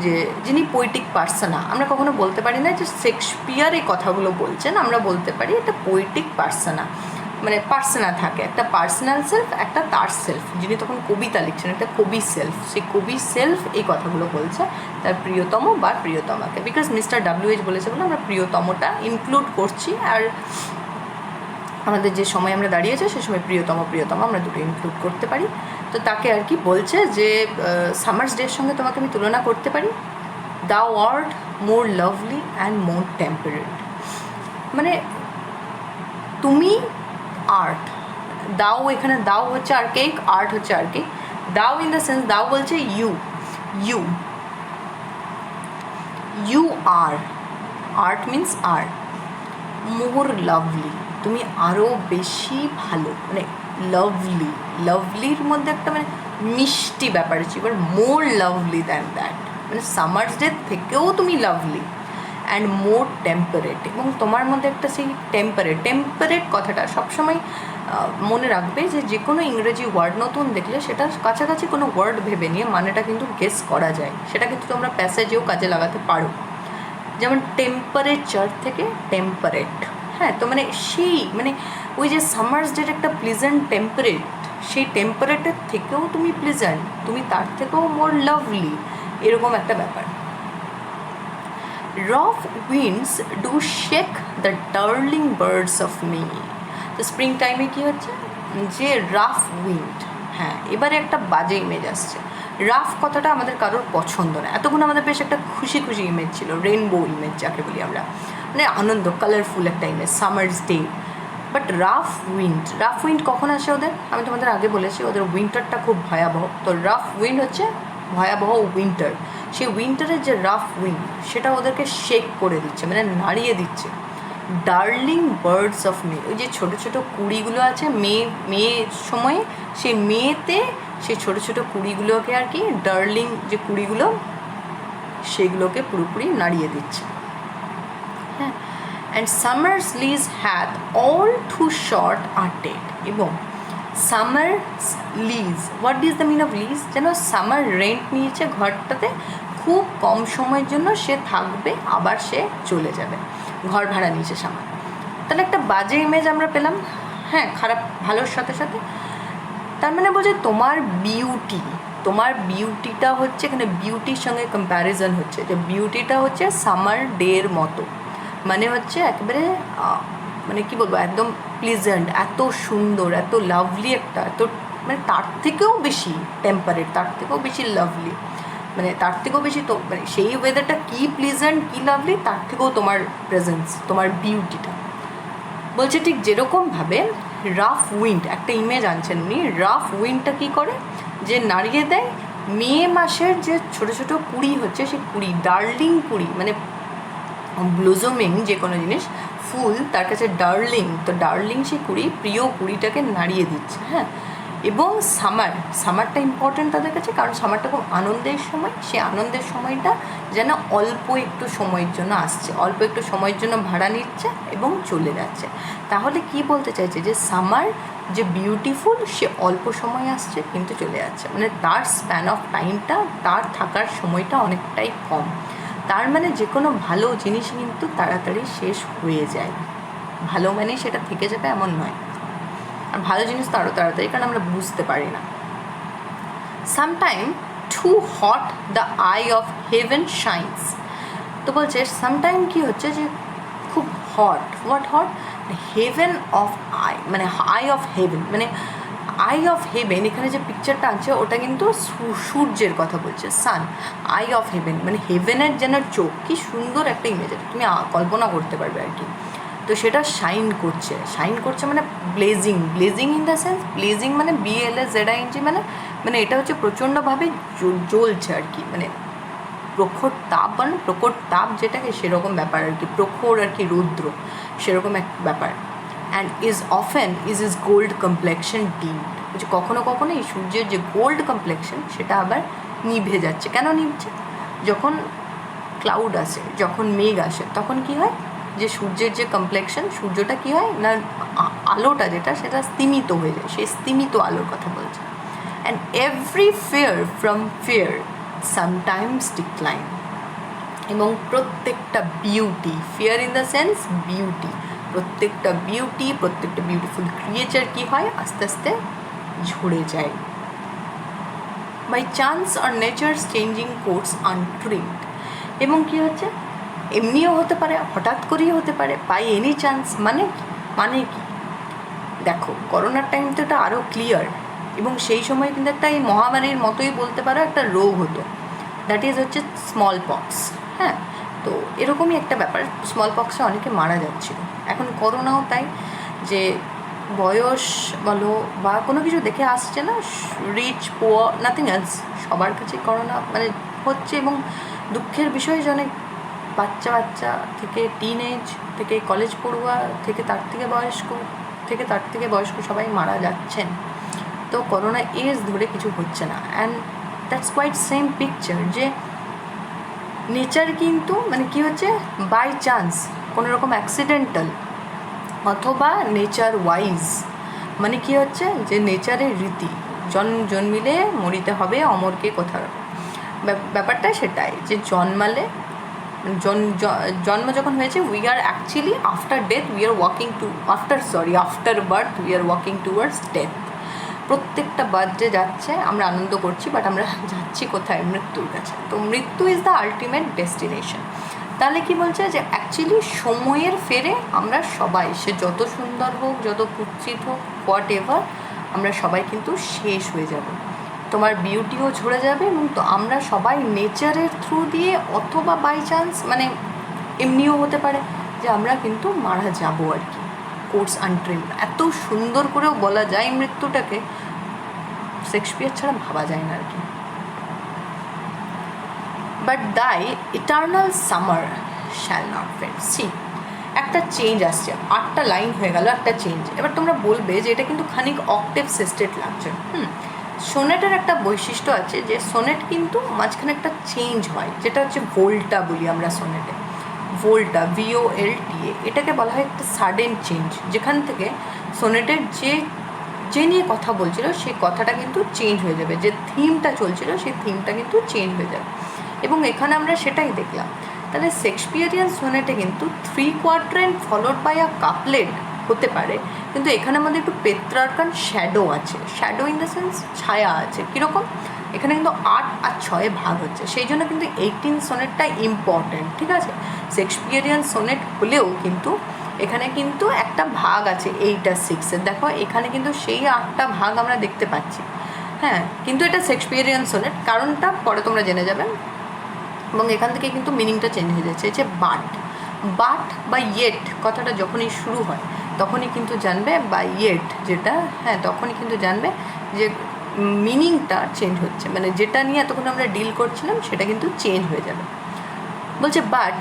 A: যে যিনি পোয়েটিক পার্সনা, আমরা কখনো বলতে পারি না যে শেক্সপিয়ার এই কথাগুলো বলছেন, আমরা বলতে পারি এটা পোয়েটিক পার্সনা, মানে পার্সনা থাকে, একটা পার্সোনাল সেলফ, একটা তার সেলফ, যিনি তখন কবিতা লিখছেন, একটা কবি সেলফ, সেই কবি সেলফ এই কথাগুলো বলছে তার প্রিয়তম বা প্রিয়তমাকে, বিকজ মিস্টার WH বলেছে বলে আমরা প্রিয়তমটা ইনক্লুড করছি, আর আমাদের যে সময় আমরা দাঁড়িয়েছে সে সময় প্রিয়তমা আমরা দুটো ইনক্লুড করতে পারি। তো তাকে আর কি বলছে যে সামার্স ডের সঙ্গে তোমাকে আমি তুলনা করতে পারি, দাও art more lovely and more temperate, মানে তুমি আর্ট, দাও, এখানে দাও হচ্ছে আর্কেইক, আর্ট হচ্ছে আর্কেইক, দাও ইন দ্য সেন্স, দাও বলছে you are, art means are, more lovely তুমি আরও বেশি ভালো, মানে লাভলির মধ্যে একটা মানে মিষ্টি ব্যাপার আছে, এবার মোর লাভলি দ্যান দ্যাট, মানে সামার্স ডে থেকেও তুমি লাভলি অ্যান্ড মোর টেম্পারেট, এবং তোমার মধ্যে একটা সেই টেম্পারেট কথাটা সবসময় মনে রাখবে, যে কোনো ইংরেজি ওয়ার্ড নতুন দেখলে সেটার কাছাকাছি কোনো ওয়ার্ড ভেবে নিয়ে মানেটা কিন্তু গেস করা যায়, সেটা কিন্তু তোমরা প্যাসেজেও কাজে লাগাতে পারো। যেমন টেম্পারেচার থেকে টেম্পারেট, হ্যাঁ, তো মানে সেই মানে ওই যে সামার্স ডের একটা প্লিজেন্ট টেম্পারেট, সেই টেম্পারেটের থেকেও তুমি প্লিজেন্ট, তুমি তার থেকেও মোর লাভলি, এরকম একটা ব্যাপার। Rough winds do shake the darling birds of me, তো স্প্রিং টাইমে কী হচ্ছে যে রাফ উইন্ড, হ্যাঁ, এবারে একটা বাজে ইমেজ আসছে। রাফ কথাটা আমাদের কারোর পছন্দ না, এতক্ষণ আমাদের বেশ একটা খুশি ইমেজ ছিল, রেনবো ইমেজ যাকে বলি আমরা, মানে আনন্দ, কালারফুল একটা image, summer's day. But rough wind কখন আসে ওদের? আমি তোমাদের আগে বলেছি ওদের উইন্টারটা খুব ভয়াবহ, তো রাফ উইন্ড হচ্ছে ভয়াবহ উইন্টার। সেই উইন্টারের যে রাফ উইন্ড সেটা ওদেরকে শেক করে দিচ্ছে, মানে নাড়িয়ে দিচ্ছে। ডার্লিং বার্ডস অফ মে, ওই যে ছোটো ছোটো কুড়িগুলো আছে মেয়ের সময়ে, সেই মেয়েতে সেই ছোটো ছোটো কুড়িগুলোকে আর কি, ডার্লিং যে কুড়িগুলো সেগুলোকে পুরোপুরি নাড়িয়ে দিচ্ছে। হ্যাঁ, and summer's lease hath all too short a date, এবং summer lease, what is the mean of lease, যেন সামার রেন্ট নিয়েছে ঘরটাতে, খুব কম সময়ের জন্য সে থাকবে, আবার সে চলে যাবে, ঘর ভাড়া নিয়েছে সামার। তাহলে একটা বাজে ইমেজ আমরা পেলাম, হ্যাঁ, খারাপ ভালোর সাথে সাথে। তার মানে বলছে তোমার বিউটিটা হচ্ছে, এখানে বিউটির সঙ্গে কম্প্যারিজন হচ্ছে, যে বিউটিটা হচ্ছে সামার ডের মতো, মানে হচ্ছে একেবারে মানে কী বলবো, একদম প্লিজেন্ট, এত সুন্দর, এত লাভলি একটা, এত মানে তার থেকেও বেশি টেম্পারেট, তার থেকেও বেশি লাভলি, মানে তার থেকেও বেশি, তো মানে সেই ওয়েদারটা কী প্লিজেন্ট, কী লাভলি, তার থেকেও তোমার প্রেজেন্স, তোমার বিউটিটা। বলছে ঠিক যেরকমভাবে রাফ উইন্ড, একটা ইমেজ আনছেন উনি, রাফ উইন্ডটা কী করে, যে নাড়িয়ে দেয় মে মাসের যে ছোটো ছোটো কুড়ি হচ্ছে, সেই কুড়ি, ডার্লিং কুড়ি, মানে ব্লুজমিং যে কোনো জিনিস, ফুল তার কাছে ডার্লিং, তো ডার্লিং সেই কুড়ি, প্রিয় কুড়িটাকে নাড়িয়ে দিচ্ছে। হ্যাঁ, এবং সামারটা ইম্পর্ট্যান্ট তাদের কাছে, কারণ সামারটা খুব আনন্দের সময়, সে আনন্দের সময়টা যেন অল্প একটু সময়ের জন্য আসছে, অল্প একটু সময়ের জন্য ভাড়া নিচ্ছে এবং চলে যাচ্ছে। তাহলে কি বলতে চাইছে, যে সামার যে বিউটিফুল, সে অল্প সময় আসছে কিন্তু চলে যাচ্ছে, মানে তার স্প্যান অফ টাইমটা, তার থাকার সময়টা অনেকটাই কম। তার মানে যে কোনো ভালো জিনিস কিন্তু তাড়াতাড়ি শেষ হয়ে যায়, ভালো মানে সেটা থেকে যাবে এমন নয়, আর ভালো জিনিস তো আরও তাড়াতাড়ি, কারণ আমরা বুঝতে পারি না। Sometime too hot the eye of heaven shines, তো বলছে সামটাইম কি হচ্ছে, যে খুব hot, what hot, heaven of eye, মানে আই অফ হেভেন, মানে আই অফ হেভেন, এখানে যে পিকচারটা আছে ওটা কিন্তু সূর্যের কথা বলছে, সান, আই অফ হেভেন, মানে হেভেনের যেন চোখ, কি সুন্দর একটা ইমেজ, তুমি কল্পনা করতে পারবে আর কি। তো সেটা শাইন করছে মানে blazing in the sense, blazing মানে BLAZING, মানে এটা হচ্ছে প্রচণ্ডভাবে জ্বলছে আর কি, মানে প্রখর তাপ যেটাকে, সেরকম ব্যাপার আর কি, প্রখর আর কি, রৌদ্র, সেরকম এক ব্যাপার। And is gold complexion deemed, যে কখনো কখনো এই সূর্যের যে গোল্ড কমপ্লেকশন সেটা আবার নিভে যাচ্ছে। কেন নিভছে? যখন ক্লাউড আসে, যখন মেঘ আসে, তখন কি হয়, যে সূর্যের যে কমপ্লেকশন, সূর্যটা কী হয় না, আলোটা যেটা, সেটা স্তিমিত হয়ে যায়, সেই স্তিমিত আলোর কথা বলছে। And every from fair sometimes decline, এবং প্রত্যেকটা beauty, fair in the sense beauty, প্রত্যেকটা বিউটিফুল ক্রিয়েচার কী হয়, আস্তে আস্তে ঝরে যায়। By chance or nature's changing course untrimmed, এবং কী হচ্ছে, এমনিও হতে পারে, হঠাৎ করেই হতে পারে, বাই এনি চান্স, মানে কি, দেখো করোনার টাইম তো এটা আরও ক্লিয়ার, এবং সেই সময় কিন্তু একটা এই মহামারীর মতোই বলতে পারো একটা রোগ হতো, দ্যাট ইজ হচ্ছে স্মল পক্স। হ্যাঁ, তো এরকমই একটা ব্যাপার, স্মল পক্সে অনেকে মারা যাচ্ছিল, এখন করোনাও তাই, যে বয়স বলো বা কোনো কিছু দেখে আসছে না, রিচ পুয়ার নাথিং এলস, সবার কাছে করোনা মানে হচ্ছে। এবং দুঃখের বিষয় যে অনেক বাচ্চা থেকে টিনেজ থেকে কলেজ পড়ুয়া থেকে তার থেকে বয়স্ক সবাই মারা যাচ্ছেন। তো করোনা এজ ধরে কিছু হচ্ছে না, and that's quite same picture, যে নেচার কিন্তু মানে কী হচ্ছে, বাই চান্স কোনো রকম অ্যাক্সিডেন্টাল অথবা নেচার ওয়াইজ, মানে কী হচ্ছে, যে নেচারের রীতি, জন্মিলে মরিতে হবে অমরকে কথা, ব্যাপারটা সেটাই, যে জন্ম যখন হয়েছে, we are actually after death we are walking to after birth we are walking towards death. প্রত্যেকটা বার্থডে যাচ্ছে, আমরা আনন্দ করছি, বাট আমরা যাচ্ছি কোথায়, মৃত্যুর কাছে। তো মৃত্যু ইজ দ্য আলটিমেট ডেস্টিনেশন। তাহলে কি বলছে, যে অ্যাকচুয়ালি সময়ের ফেরে আমরা সবাই, সে যত সুন্দর হোক, যত কুৎসিত হোক, হোয়াট এভার, আমরা সবাই কিন্তু শেষ হয়ে যাব, তোমার বিউটিও ঝরে যাবে, এবং তো আমরা সবাই নেচারের থ্রু দিয়ে অথবা বাই চান্স, মানে এমনিও হতে পারে যে আমরা কিন্তু মারা যাব আর কি, কোর্স আনট্রিমড। এত সুন্দর করেও বলা যায় মৃত্যুটাকে, শেক্সপিয়ার ছাড়া ভাবা যায় না আর কি। But thy eternal summer shall not fade. See, একটা চেঞ্জ আসছে, 8টা লাইন হয়ে গেল, একটা চেঞ্জ। এবার তোমরা বলবে যে এটা কিন্তু খানিক অক্টেভ সিস্টেট লাগছে। সোনেটের একটা বৈশিষ্ট্য আছে যে সোনেট কিন্তু মাঝখানে একটা চেঞ্জ হয়, যেটা হচ্ছে ভোল্টা বলি আমরা সোনেটে। ভোল্টা, VOLTA, এটাকে বলা হয় একটা সাডেন চেঞ্জ, যেখান থেকে সোনেটের যে নিয়ে কথা বলছিল সেই কথাটা কিন্তু চেঞ্জ হয়ে যাবে, যে থিমটা চলছিল সেই থিমটা কিন্তু চেঞ্জ হয়ে যাবে। এবং এখানে আমরা সেটাই দেখলাম। তাহলে শেক্সপিয়ারিয়ান সোনেটে কিন্তু 3 quadrant followed by a couplet হতে পারে, কিন্তু এখানে আমাদের একটু পেত্রার্কান শ্যাডো আছে। শ্যাডো ইন দ্য সেন্স ছায়া আছে। কীরকম? এখানে কিন্তু 8 আর 6 ভাগ হচ্ছে, সেই জন্য কিন্তু 18 সোনেটটা ইম্পর্ট্যান্ট। ঠিক আছে, শেক্সপিয়ারিয়ান সোনেট হলেও কিন্তু এখানে কিন্তু একটা ভাগ আছে 8 আর 6-এর। দেখো এখানে কিন্তু সেই 8টা ভাগ আমরা দেখতে পাচ্ছি। হ্যাঁ, কিন্তু এটা শেক্সপিয়ারিয়ান সোনেট, কারণটা পরে তোমরা জেনে যাবেন। এবং এখান থেকে কিন্তু মিনিংটা চেঞ্জ হয়ে যাচ্ছে। যে বাট বা ইয়েট কথাটা যখনই শুরু হয় তখনই কিন্তু জানবে, বা ইয়েট যেটা, হ্যাঁ, তখনই কিন্তু জানবে যে মিনিংটা চেঞ্জ হচ্ছে, মানে যেটা নিয়ে এতক্ষণ আমরা ডিল করছিলাম সেটা কিন্তু চেঞ্জ হয়ে যাবে। বলছে but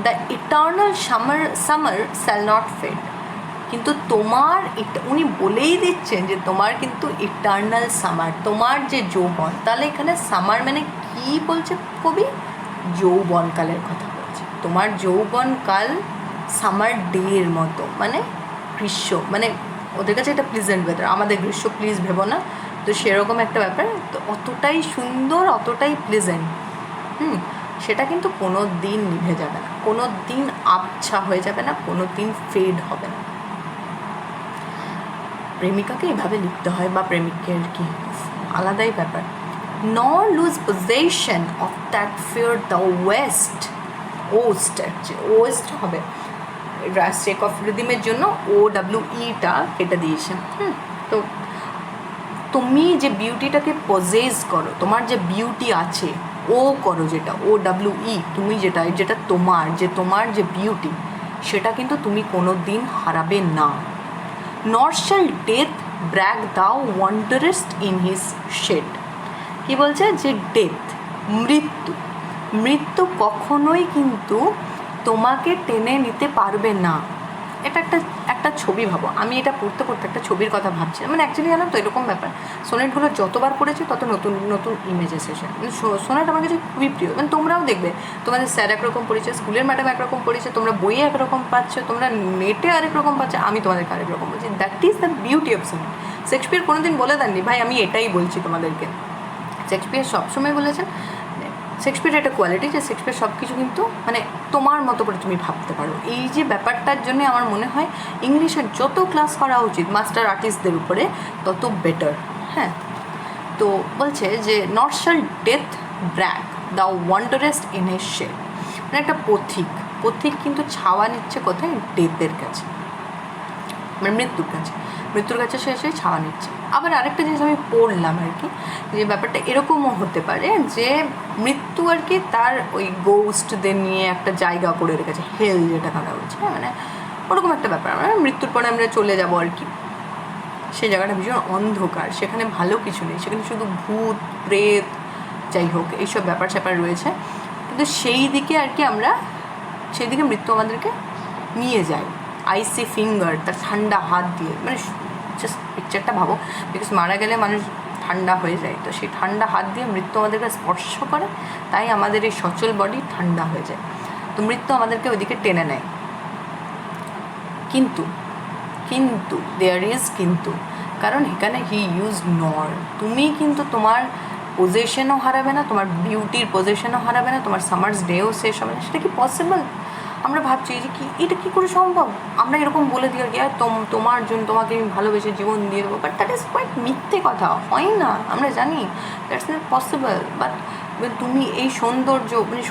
A: the eternal summer shall not fade. কিন্তু তোমার উনি বলেই দিচ্ছেন যে তোমার কিন্তু ইটার্নাল সামার, তোমার যে যৌবন। তাহলে এখানে সামার মানে কি বলছে কবি? যৌবনকালের কথা বলছে। তোমার যৌবনকাল সামার ডের মতো, মানে গ্রীষ্ম, মানে ওদের কাছে এটা প্লিজেন্ট ওয়েদার, আমাদের গ্রীষ্ম প্লিজ ভেবো না, তো সেরকম একটা ব্যাপার। তো অতটাই সুন্দর, অতটাই প্লিজেন্ট। সেটা কিন্তু কোনো দিন নিভে যাবে না, কোনো দিন আবছা হয়ে যাবে না, কোনো দিন ফেড হবে না। প্রেমিকাকে এভাবে লিখতে হয়, বা প্রেমিকের কি আলাদাই ব্যাপার। nor lose possession of that fear the West হবে, সেক অফ রিদিমের জন্য OWEটা কেটে দিয়েছে। তো তুমি যে বিউটিটাকে পজেস করো, তোমার যে বিউটি আছে ও করো, যেটা OWE, তুমি যেটা তোমার যে বিউটি, সেটা কিন্তু তুমি কোনো দিন হারাবে না। nor shall death brag thou wanderest in his shade। কি বলছে? যে ডেথ, মৃত্যু কখনোই কিন্তু তোমাকে টেনে নিতে পারবে না। এটা একটা ছবি ভাবো, আমি এটা পড়তে একটা ছবির কথা ভাবছি। মানে অ্যাকচুয়ালি জানো তো এরকম ব্যাপার, সোনেটগুলো যতবার পড়েছি তত নতুন নতুন ইমেজ এসেছে। মানে সোনেট আমার কাছে খুবই প্রিয়। মানে তোমরাও দেখবে, তোমাদের স্যার একরকম পড়েছে, স্কুলের ম্যাডাম একরকম পড়েছে, তোমরা বইয়ে একরকম পাচ্ছ, তোমরা নেটে আরেক রকম পাচ্ছ, আমি তোমাদেরকে আরেক রকম বলছি। That is the beauty of sonnet. Shakespeare কোনোদিন বলে দেননি ভাই আমি এটাই বলছি তোমাদেরকে। শেক্সপিয়ার সবসময় বলেছেন, শেক্সপিয়ার একটা কোয়ালিটি যে শেক্সপিয়ার সব কিছু কিন্তু মানে তোমার মতো করে তুমি ভাবতে পারো। এই যে ব্যাপারটার জন্য আমার মনে হয় ইংলিশের যত ক্লাস করা উচিত মাস্টার আর্টিস্টদের উপরে তত বেটার। হ্যাঁ, তো বলছে যে not shall death brag the wanderest in his shade. মানে একটা পথিক কিন্তু ছাওয়া নিচ্ছে কোথায়? ডেথের কাছে, মানে মৃত্যুর কাছে সে এসে ছাওয়া নিচ্ছে। আবার আরেকটা জিনিস আমি পড়লাম আর কি, যে ব্যাপারটা এরকমও হতে পারে যে মৃত্যু আর কি তার ওই গোস্টদের নিয়ে একটা জায়গা করে রেখেছে, হেল যেটা আমরা বলছি, মানে ওরকম একটা ব্যাপার। মানে মৃত্যুর পরে আমরা চলে যাবো আর কি, সেই জায়গাটা ভীষণ অন্ধকার, সেখানে ভালো কিছু নেই, সেখানে শুধু ভূত প্রেত যাই হোক এইসব ব্যাপার স্যাপার রয়েছে। কিন্তু সেই দিকে আর কি আমরা, সেই দিকে মৃত্যু আমাদেরকে নিয়ে যায় আইসি ফিঙ্গার, তার ঠান্ডা হাত দিয়ে। মানে জাস্ট পিকচারটা ভাবো, বিকজ মারা গেলে মানুষ ঠান্ডা হয়ে যায়, তো সেই ঠান্ডা হাত দিয়ে মৃত্যু আমাদেরকে স্পর্শ করে, তাই আমাদের এই সচল বডি ঠান্ডা হয়ে যায়। তো মৃত্যু আমাদেরকে ওইদিকে টেনে নেয়। কিন্তু দেয়ার ইজ কিন্তু, কারণ এখানে হি ইউজ নর। তুমি কিন্তু তোমার পজিশনও হারাবে না, তোমার বিউটির পজিশনও হারাবে না, তোমার সামার্স ডেও শেষ হবে না। সেটা কি পসিবল? আমরা ভাবছি যে কি এটা কী করে সম্ভব, আমরা এরকম বলে দিই আর কি, আর তোমার জন্য তোমাকে আমি ভালোবেসে জীবন দিয়ে দেবো, বাট দ্যাট ইজ কোয়াইট মিথ্যে কথা, হয় না, আমরা জানি দ্যাটস নট পসিবল। বাট তুমি এই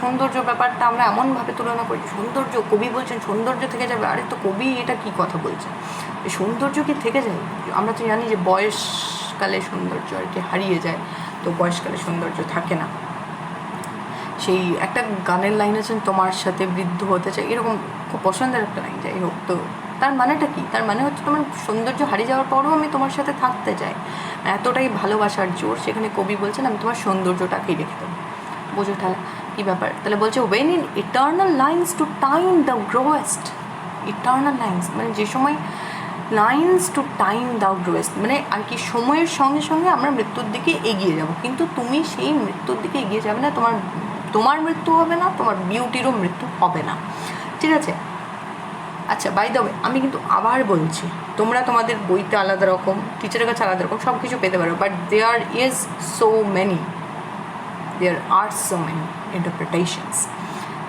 A: সৌন্দর্য ব্যাপারটা আমরা এমনভাবে তুলনা করি, সৌন্দর্য, কবি বলছেন সৌন্দর্য থেকে যাবে। আরে তো কবি এটা কী কথা বলছে, এই সৌন্দর্য কি থেকে যায়? আমরা তো জানি যে বয়সকালে সৌন্দর্য আর কি হারিয়ে যায়, তো বয়সকালে সৌন্দর্য থাকে না। সেই একটা গানের লাইন আছেন, তোমার সাথে বৃদ্ধ হতে চাই, এরকম খুব পছন্দের একটা লাইন। যাই হোক, তো তার মানেটা কি? তার মানে হচ্ছে তোমার সৌন্দর্য হারিয়ে যাওয়ার পরও আমি তোমার সাথে থাকতে চাই, এতটাই ভালোবাসার জোর। সেখানে কবি বলছেন আমি তোমার সৌন্দর্যটাকেই রেখে দেবো। বোঝো ঠালা? কী ব্যাপার? তাহলে বলছে when in eternal lines to time the growest, eternal lines মানে যে সময় lines to time the growest মানে আর কি সময়ের সঙ্গে সঙ্গে আমরা মৃত্যুর দিকে এগিয়ে যাব, কিন্তু তুমি সেই মৃত্যুর দিকে এগিয়ে যাবে না, তোমার মৃত্যু হবে না, তোমার বিউটিরও মৃত্যু হবে না, ঠিক আছে? আচ্ছা, বাই দ্য ওয়ে আমি কিন্তু আবার বলছি, তোমরা তোমাদের বইতে আলাদা রকম, টিচারের কাছে আলাদা রকম সব কিছু পেতে পারো, but there are so many interpretations.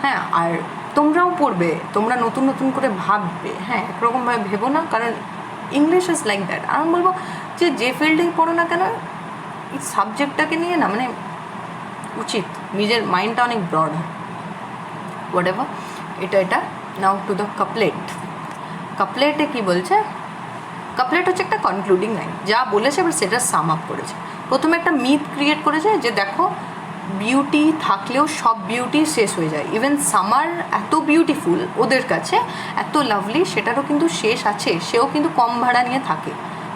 A: হ্যাঁ, আর তোমরাও পড়বে, তোমরা নতুন নতুন করে ভাববে, হ্যাঁ একরকমভাবে ভেবো না, কারণ ইংলিশ ইজ লাইক দ্যাট। আর আমি বলবো যে ফিল্ডেই পড়ো না কেন, এই সাবজেক্টটাকে নিয়ে না মানে উচিত নিজের মাইন্ডটা অনেক ব্রড হয়। হোয়াট এভার, এটা নাও টু দ্য কাপলেটে কী বলছে? কাপলেট হচ্ছে একটা কনক্লুডিং লাইন, যা বলেছে এবার সেটা সাম আপ করেছে। প্রথমে একটা মিথ ক্রিয়েট করেছে যে দেখো বিউটি থাকলেও সব বিউটি শেষ হয়ে যায়, ইভেন সামার এত বিউটিফুল ওদের কাছে, এত লাভলি, সেটারও কিন্তু শেষ আছে, সেও কিন্তু কম ভাড়া নিয়ে থাকে,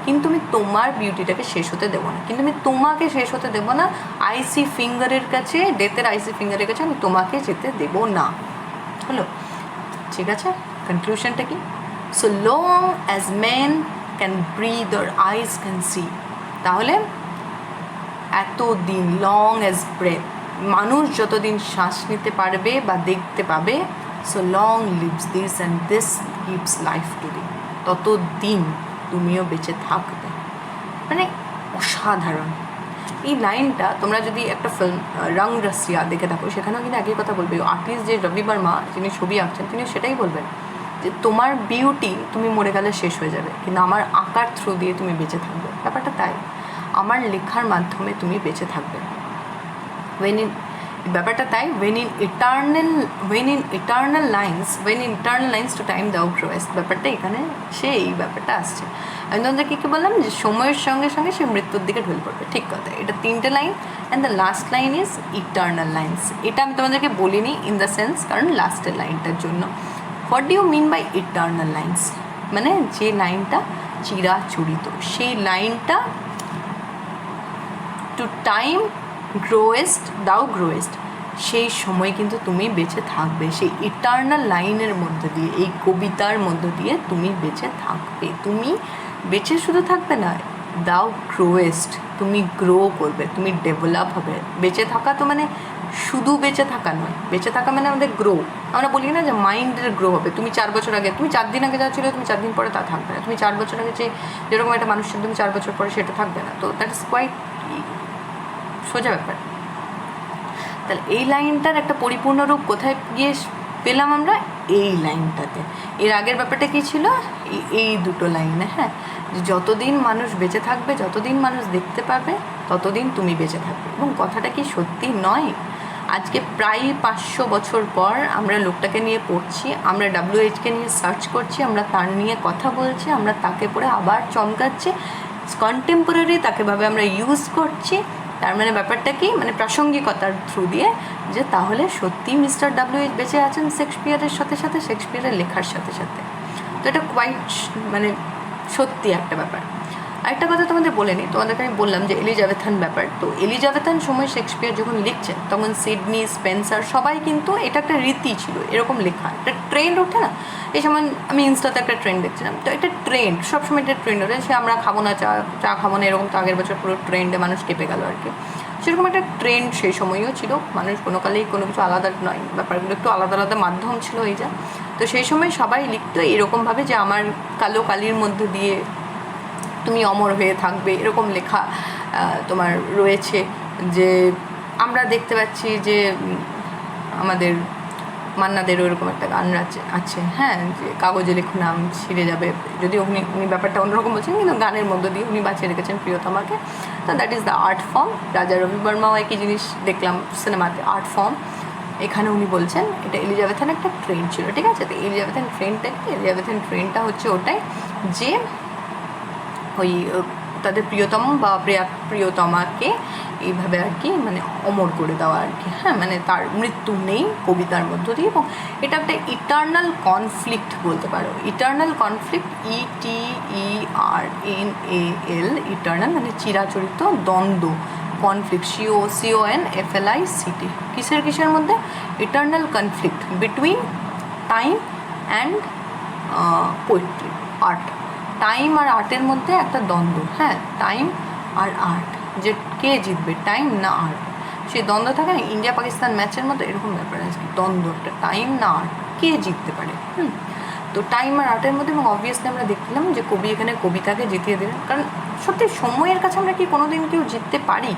A: কিন্তু আমি তোমার বিউটিটাকে শেষ হতে দেবো না, কিন্তু আমি তোমাকে শেষ হতে দেবো না, আইসি ফিঙ্গারের কাছে, ডেথের আইসি ফিঙ্গারের কাছে আমি তোমাকে যেতে দেবো না। হলো, ঠিক আছে? কনক্লুশনটা কি? So long as men can breathe or eyes can see, তাহলে এতদিন, লং অ্যাজ ব্রেথ, মানুষ যতদিন শ্বাস নিতে পারবে বা দেখতে পাবে, so long lives this and this gives life to thee, ততদিন তুমিও বেঁচে থাকবে। মানে অসাধারণ এই লাইনটা। তোমরা যদি একটা ফিল্ম রং রসিয়া দেখে থাকো, সেখানেও কিন্তু একই কথা বলবে। আর্টিস্ট যে রবি বর্মা, যিনি ছবি আঁকছেন, তিনি সেটাই বলবেন যে তোমার বিউটি তুমি মরে গেলে শেষ হয়ে যাবে, কিন্তু আমার আঁকার থ্রু দিয়ে তুমি বেঁচে থাকবে। ব্যাপারটা তাই, আমার লেখার মাধ্যমে তুমি বেঁচে থাকবে। ব্যাপারটা তাই, when in eternal lines to time thou growest, ব্যাপারটা এখানে এই ব্যাপারটা আসছে। আমি তোমাদেরকে কী বললাম যে সময়ের সঙ্গে সঙ্গে সে মৃত্যুর দিকে ঢলে পড়বে, ঠিক কথা। এটা 3টে line, and the last line is eternal lines. এটা আমি তোমাদেরকে বলিনি ইন দ্য সেন্স, কারণ লাস্টের লাইনটার জন্য। What do you mean by eternal lines? মানে যে লাইনটা চিরাচরিত, সেই লাইনটা টু টাইম thou growest, সেই সময় কিন্তু তুমি বেঁচে থাকবে, সেই ইটার্নাল লাইনের মধ্য দিয়ে, এই কবিতার মধ্য দিয়ে তুমি বেঁচে থাকবে। তুমি বেঁচে শুধু থাকবে না, thou growest, তুমি গ্রো করবে, তুমি ডেভেলপ হবে। বেঁচে থাকা তো মানে শুধু বেঁচে থাকা নয়, বেঁচে থাকা মানে আমাদের গ্রো। আমরা বলি না যে মাইন্ডের গ্রো হবে। তুমি 4 বছর আগে, তুমি 4 দিন আগে যা ছিল, তুমি 4 দিন পরে তা থাকবে না। তুমি 4 বছর আগে যেরকম একটা মানুষ ছিল, তুমি 4 বছর পরে সেটা থাকবে না। তো দ্যাট ইজ কোয়াইট সোজা ব্যাপার। তাহলে এই লাইনটার একটা পরিপূর্ণ রূপ কোথায় গিয়ে পেলাম আমরা? এই লাইনটাতে। এর আগের ব্যাপারটা কী ছিল? এই দুটো লাইনে, হ্যাঁ, যতদিন মানুষ বেঁচে থাকবে, যতদিন মানুষ দেখতে পাবে, ততদিন তুমি বেঁচে থাকবে। এবং কথাটা কি সত্যি নয়? আজকে প্রায় 500 বছর পর আমরা লোকটাকে নিয়ে পড়ছি, আমরা WH-কে নিয়ে সার্চ করছি, আমরা তার নিয়ে কথা বলছি, আমরা তাকে পড়ে আবার চমকাচ্ছি, কন্টেম্পোরারি তাকে ভাবে আমরা ইউজ করছি। তার মানে ব্যাপারটা কি? মানে প্রাসঙ্গিকতার থ্রু দিয়ে, যে তাহলে সত্যি মিস্টার WH বেঁচে আছেন শেক্সপিয়ারের সাথে সাথে, শেক্সপিয়ারের লেখার সাথে সাথে। তো এটা কোয়াইট মানে সত্যি একটা ব্যাপার। আরেকটা কথা তোমাদের বলে নিই, তোমাদেরকে আমি বললাম যে এলিজাবেথান ব্যাপার। তো এলিজাবেথান সময় শেক্সপিয়ার যখন লিখছেন, তখন সিডনি, স্পেন্সার সবাই কিন্তু, এটা একটা রীতি ছিল এরকম লেখা, একটা ট্রেন্ড ওঠে না? এই সময় আমি ইনস্টাতে একটা ট্রেন্ড দেখছিলাম, তো এটা ট্রেন্ড, সবসময় এটা ট্রেন্ড ওঠে, সে আমরা খাবো না চা খাবো না এরকম। তো আগের বছর পুরো ট্রেন্ডে মানুষ কেঁপে গেল আর কি। সেরকম একটা ট্রেন্ড সেই সময়ও ছিল। মানুষ কোনো কালেই কোনো কিছু আলাদা নয়, ব্যাপারগুলো একটু আলাদা আলাদা মাধ্যম ছিল এই যা। তো সেই সময় সবাই লিখতো এরকমভাবে যে আমার কালো কালির মধ্যে দিয়ে তুমি অমর হয়ে থাকবে, এরকম লেখা তোমার রয়েছে। যে আমরা দেখতে পাচ্ছি যে আমাদের মান্নাদেরও এরকম একটা গান আছে, হ্যাঁ, যে কাগজে লেখো নাম ছিঁড়ে যাবে। যদিও উনি ব্যাপারটা অন্যরকম বলছেন, কিন্তু গানের মধ্য দিয়ে উনি বাঁচিয়ে রেখেছেন প্রিয়তমাকে। তো that is the art form. রাজা রবি বর্মাও একই জিনিস দেখলাম সিনেমাতে, আর্ট ফর্ম। এখানে উনি বলছেন এটা এলিজাবেথান একটা ট্রেন্ড ছিল, ঠিক আছে? তো এলিজাবেথান ট্রেন্ডটা হচ্ছে ওটাই যে ওই তাদের প্রিয়তম বা প্রিয়তমাকে এইভাবে আর কি মানে অমর করে দেওয়া আর কি, হ্যাঁ, মানে তার মৃত্যু নেই কবিতার মধ্য দিয়ে। এবং এটা একটা ইটার্নাল কনফ্লিক্ট বলতে পারো। ইটার্নাল কনফ্লিক্ট, ETERNAL, ইটার্নাল মানে চিরাচরিত দ্বন্দ্ব, কনফ্লিক্ট, CONFLICT, কিসের মধ্যে? Eternal conflict between time and poetry, art. Time আর আর্টের মধ্যে একটা দ্বন্দ্ব, হ্যাঁ, টাইম আর আর্ট, যে কে জিতবে, টাইম না আর্ট, সেই দ্বন্দ্ব থাকে না, ইন্ডিয়া পাকিস্তান ম্যাচের মধ্যে এরকম ব্যাপার আছে, দ্বন্দ্ব একটা, টাইম না আর্ট, কে জিততে পারে। তো টাইম আর আর্টের মধ্যে, এবং অবভিয়াসলি আমরা দেখলাম যে কবি এখানে কবিতাকে জিতিয়ে দিলেন, কারণ সত্যি সময়ের কাছে আমরা কি কোনো দিন কেউ জিততে পারি?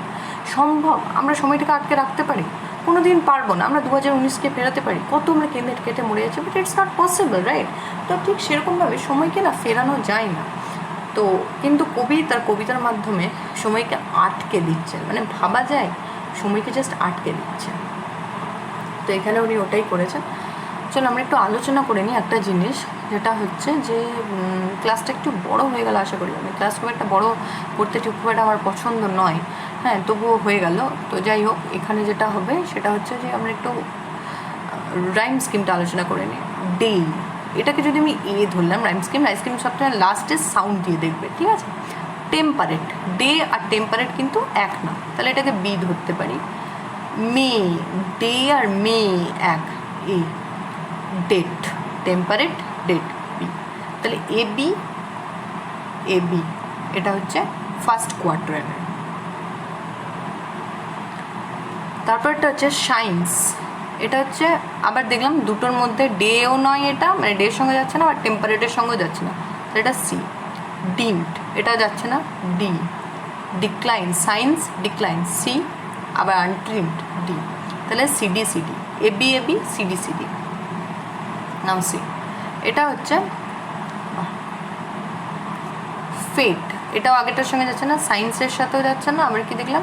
A: সম্ভব? আমরা সময়টাকে আটকে রাখতে পারি? কোনো দিন পারবো না। আমরা 2019কে ফেরাতে পারি? কত আমরা কেটে মরে যাচ্ছি, but it's not possible, right? তো ঠিক সেরকমভাবে সময়কে না ফেরানো যায় না। তো কিন্তু কবি তার কবিতার মাধ্যমে সময়কে আটকে দিচ্ছেন, মানে ভাবা যায় সময়কে জাস্ট আটকে দিচ্ছেন। তো এখানে উনি ওটাই করেছেন। চলো আমরা একটু আলোচনা করে নিই একটা জিনিস, যেটা হচ্ছে যে ক্লাসটা একটু বড় হয়ে গেল আশা করি। আমি ক্লাস খুব একটা বড় করতে খুব একটা আমার পছন্দ নয়, হ্যাঁ, তবুও হয়ে গেল। তো যাই হোক, এখানে যেটা হবে সেটা হচ্ছে যে আমরা একটু রাইম স্কিমটা আলোচনা করে নিই। ডে, এটাকে যদি আমি ধরলাম রাইম স্কিম সবসময় লাস্টে সাউন্ড দিয়ে দেখবে, ঠিক আছে? টেম্পারেট, ডে আর টেম্পারেট কিন্তু এক না, তাহলে এটাকে বি ধরতে পারি। মে, ডে আর মে এক, ডেট, টেম্পারেট, ডেট, বি, তাহলে এ বি, এটা হচ্ছে ফার্স্ট কোয়াড্রেন্ট। তারপরটা হচ্ছে সায়েন্স, এটা হচ্ছে আবার দেখলাম দুটোর মধ্যে ডেও নয়, এটা মানে ডের সঙ্গে যাচ্ছে না, আর টেম্পারেটের সঙ্গেও যাচ্ছে না, তাহলে এটা সি। ডিমড, এটা যাচ্ছে না, D. Decline, science decline, C. আবার আনট্রিমড, ডি, তাহলে সিডি, এবি, সিডি, নাম সি। এটা হচ্ছে ফেট, এটাও আগেটার সঙ্গে যাচ্ছে না, সায়েন্সের সাথেও যাচ্ছে না, আবার কি দেখলাম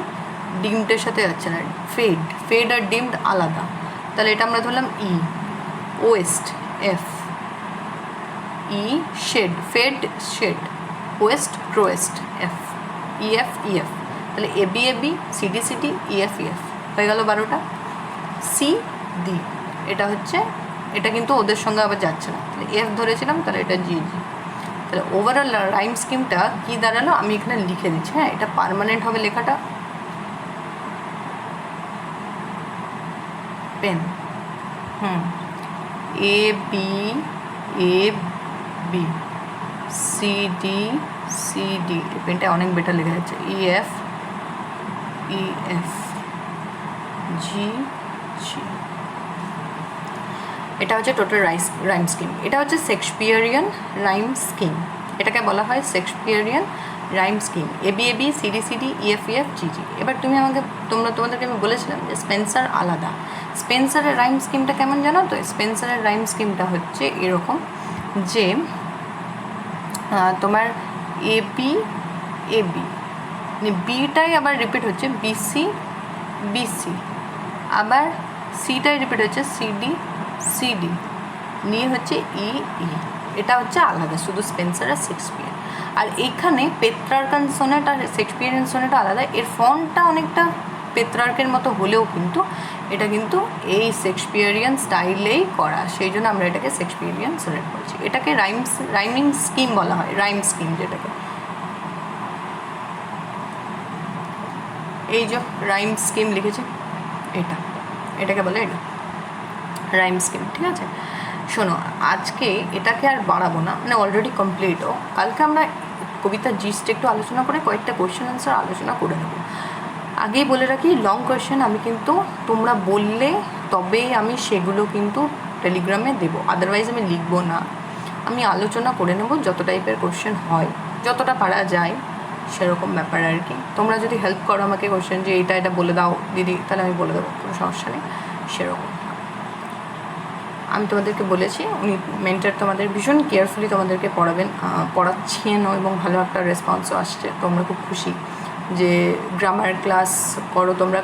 A: ডিমডের সাথে যাচ্ছে না। ফেড আর ডিমড আলাদা, তাহলে এটা আমরা ধরলাম E. Waste, F. E shade, fade shade, waste growest, F. EF, তাহলে এবি, সিডি, ইএফ, হয়ে গেল 12টা। সি ডি, এটা হচ্ছে, এটা কিন্তু ওদের সঙ্গে আবার যাচ্ছে না, তাহলে এফ ধরেছিলাম, তাহলে এটা জি। তাহলে ওভারঅল রাইম স্কিমটা কী দাঁড়ালো, আমি এখানে লিখে দিচ্ছি, হ্যাঁ, এটা পার্মানেন্ট হবে লেখাটা, পেন, এ বি, সিডি, এই পেনটা অনেক বেটার লেখা যাচ্ছে, ইএফ, জি। এটা হচ্ছে টোটাল রাইম স্কিম। এটা হচ্ছে শেক্সপিয়ারিয়ান রাইম স্কিম, এটাকে বলা হয় Shakespearean rhyme scheme. AB, CD, EF, G. এবার তোমাদেরকে আমি বলেছিলাম যে স্পেন্সার আলাদা। স্পেন্সারের রাইম স্কিমটা কেমন জানো তো? স্পেন্সারের রাইম স্কিমটা হচ্ছে এরকম যে তোমার এবি, বিটাই আবার রিপিট হচ্ছে বিসি, আবার সিটাই রিপিট হচ্ছে সিডি, নিয়ে হচ্ছে ই। এটা হচ্ছে আলাদা, শুধু স্পেন্সার আর শেক্সপিয়ার। আর এখানে পেত্রার্কান সোনেট আর শেক্সপিয়ারিয়ান সোনেট আলাদা, এর ফর্মটা অনেকটা পেত্রার্কের মতো হলেও কিন্তু এটা কিন্তু এই শেক্সপিয়ারিয়ান স্টাইলেই করা, সেই জন্য আমরা এটাকে শেক্সপিয়ারিয়ান সোনেট বলছি। এটাকে রাইমিং স্কিম বলা হয়, রাইম স্কিম যেটাকে, এই যে রাইম স্কিম লিখেছে, এটাকে বলে এটা রাইম স্কিম, ঠিক আছে? শোনো, আজকে এটাকে আর বাড়াবো না, মানে অলরেডি কমপ্লিটও। কালকে আমরা কবিতার জিস্ট একটু আলোচনা করে কয়েকটা কোয়েশ্চেন আনসার আলোচনা করে নেবো। আগেই বলে রাখি, লং কোয়েশ্চেন আমি কিন্তু তোমরা বললে তবেই আমি সেগুলো কিন্তু টেলিগ্রামে দেবো, আদারওয়াইজ আমি লিখবো না। আমি আলোচনা করে নেবো যত টাইপের কোয়েশ্চেন হয়, যতটা পারা যায় সেরকম ব্যাপার আর কি। তোমরা যদি হেল্প করো আমাকে কোয়েশ্চেন যে এটা বলে দাও দিদি, তাহলে আমি বলে দেবো, কোনো সমস্যা নেই। সেরকম আমি তোমাদেরকে বলেছি, উনি মেন্টর তোমাদের ভীষণ কেয়ারফুলি তোমাদেরকে পড়াচ্ছেনও, এবং ভালো একটা রেসপন্সও আসছে। তোমরা খুব খুশি যে গ্রামার ক্লাস করো তোমরা,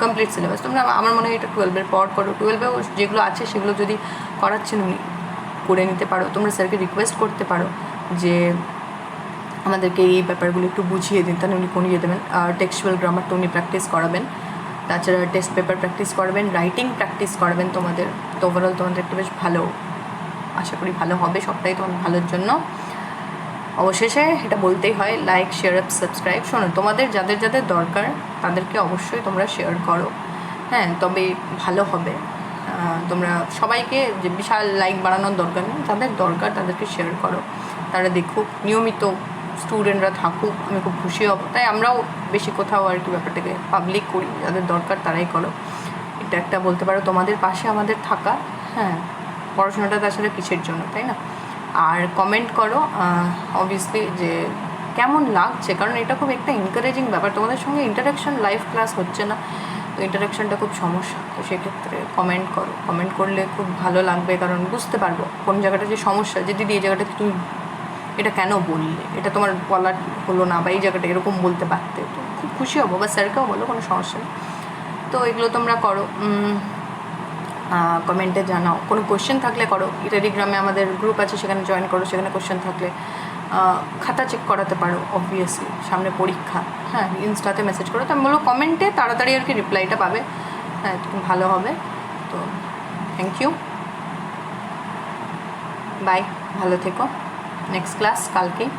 A: কমপ্লিট সিলেবাস। তোমরা আমার মনে হয় এটা 12-এর পর করো, 12-এও যেগুলো আছে সেগুলো যদি করাচ্ছেন উনি করে নিতে পারো। তোমরা স্যারকে রিকোয়েস্ট করতে পারো যে আমাদেরকে এই ব্যাপারগুলো একটু বুঝিয়ে দিন, তাহলে উনি করিয়ে দেবেন। টেক্সচুয়াল গ্রামার তো উনি প্র্যাকটিস করাবেন, তাছাড়া টেস্ট পেপার প্র্যাকটিস করবেন, রাইটিং প্র্যাকটিস করবেন তোমাদের। তো ওভারঅল তোমাদের একটু বেশ ভালো, আশা করি ভালো হবে, সবটাই তোমাদের ভালোর জন্য। অবশেষে এটা বলতেই হয়, লাইক শেয়ার সাবস্ক্রাইব। শোনো, তোমাদের যাদের যাদের দরকার তাদেরকে অবশ্যই তোমরা শেয়ার করো, হ্যাঁ, তবে ভালো হবে। তোমরা সবাইকে যে বিশাল লাইক বাড়ানোর দরকার নেই, যাদের দরকার তাদেরকে শেয়ার করো, তারা দেখুক, নিয়মিত স্টুডেন্টরা থাকুক, আমি খুব খুশি হব। তাই আমরাও বেশি কোথাও আর কি ব্যাপারটাকে পাবলিক করি, যাদের দরকার তারাই করো। এটা একটা বলতে পারো তোমাদের পাশে আমাদের থাকা, হ্যাঁ, পড়াশোনাটা তাছাড়া কিসের জন্য, তাই না? আর কমেন্ট করো অবভিয়াসলি যে কেমন লাগছে, কারণ এটা খুব একটা এনকারেজিং ব্যাপার। তোমাদের সঙ্গে ইন্টারাকশন, লাইভ ক্লাস হচ্ছে না, তো ইন্টারাকশনটা খুব সমস্যা। তো সেক্ষেত্রে কমেন্ট করো, কমেন্ট করলে খুব ভালো লাগবে, কারণ বুঝতে পারবো কোন জায়গাটা যে সমস্যা, যে দিদি এই জায়গাটা তুমি এটা কেন বললে, এটা তোমার বলার হলো না, বা এই জায়গাটা এরকম বলতে পারতে, তো খুব খুশি হবো। বা স্যারকেও বলো, কোনো সমস্যা নেই। তো এগুলো তোমরা করো, কমেন্টে জানাও। কোনো কোয়েশ্চেন থাকলে করো, টেলিগ্রামে আমাদের গ্রুপ আছে, সেখানে জয়েন করো, সেখানে কোয়েশ্চেন থাকলে খাতা চেক করাতে পারো। অবভিয়াসলি সামনে পরীক্ষা, হ্যাঁ, ইনস্টাতে মেসেজ করো। তো আমি বলবো কমেন্টে তাড়াতাড়ি আর কি রিপ্লাইটা পাবে, হ্যাঁ, খুব ভালো হবে। তো থ্যাংক ইউ, বাই, ভালো থেকো। নেক্সট ক্লাস কালকেই।